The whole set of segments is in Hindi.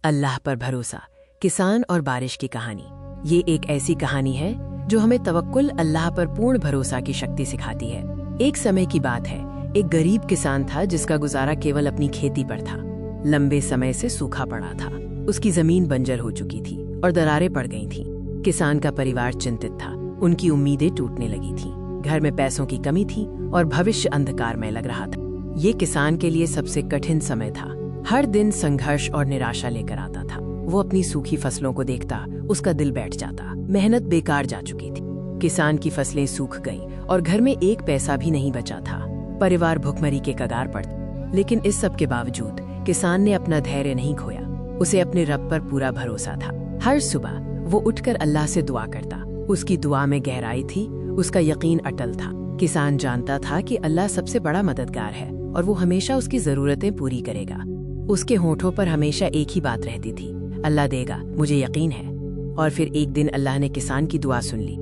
अल्लाह पर भरोसा, किसान और बारिश की कहानी। ये एक ऐसी कहानी है जो हमें तवक्कुल, अल्लाह पर पूर्ण भरोसा की शक्ति सिखाती है। एक समय की बात है, एक गरीब किसान था जिसका गुजारा केवल अपनी खेती पर था। लंबे समय से सूखा पड़ा था, उसकी जमीन बंजर हो चुकी थी और दरारें पड़ गई थीं। किसान का परिवार चिंतित था, उनकी उम्मीदें टूटने लगी थीं। घर में पैसों की कमी थी और भविष्य अंधकारमय लग रहा था। ये किसान के लिए सबसे कठिन समय था। हर दिन संघर्ष और निराशा लेकर आता था। वो अपनी सूखी फसलों को देखता, उसका दिल बैठ जाता। मेहनत बेकार जा चुकी थी। किसान की फसलें सूख गईं और घर में एक पैसा भी नहीं बचा था। परिवार भुखमरी के कगार पर था। लेकिन इस सब के बावजूद किसान ने अपना धैर्य नहीं खोया। उसे अपने रब पर पूरा भरोसा था। हर सुबह वो उठकर अल्लाह से दुआ करता। उसकी दुआ में गहराई थी, उसका यकीन अटल था। किसान जानता था कि अल्लाह सबसे बड़ा मददगार है और वो हमेशा उसकी जरूरतें पूरी करेगा। उसके होठों पर हमेशा एक ही बात रहती थी, अल्लाह देगा, मुझे यकीन है। और फिर एक दिन अल्लाह ने किसान की दुआ सुन ली।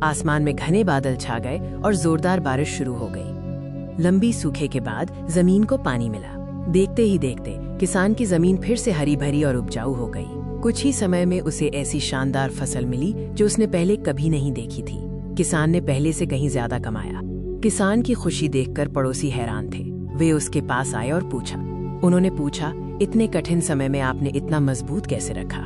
आसमान में घने बादल छा गए और जोरदार बारिश शुरू हो गई। लंबी सूखे के बाद जमीन को पानी मिला। देखते ही देखते किसान की जमीन फिर से हरी भरी और उपजाऊ हो गई। कुछ ही समय में उसे ऐसी शानदार फसल मिली जो उसने पहले कभी नहीं देखी थी। किसान ने पहले से कहीं ज्यादा कमाया। किसान की खुशी देखकर पड़ोसी हैरान थे। वे उसके पास आए और उन्होंने पूछा, इतने कठिन समय में आपने इतना मजबूत कैसे रखा?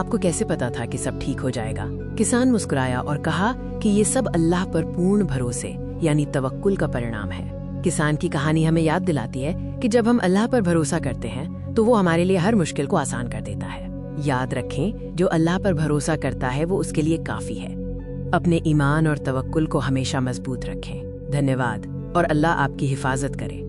आपको कैसे पता था कि सब ठीक हो जाएगा? किसान मुस्कुराया और कहा कि ये सब अल्लाह पर पूर्ण भरोसे यानी तवक्कुल का परिणाम है। किसान की कहानी हमें याद दिलाती है कि जब हम अल्लाह पर भरोसा करते हैं तो वो हमारे लिए हर मुश्किल को आसान कर देता है। याद रखें, जो अल्लाह पर भरोसा करता है वो उसके लिए काफी है। अपने ईमान और तवक्कुल को हमेशा मजबूत रखें। धन्यवाद और अल्लाह आपकी हिफाजत करे।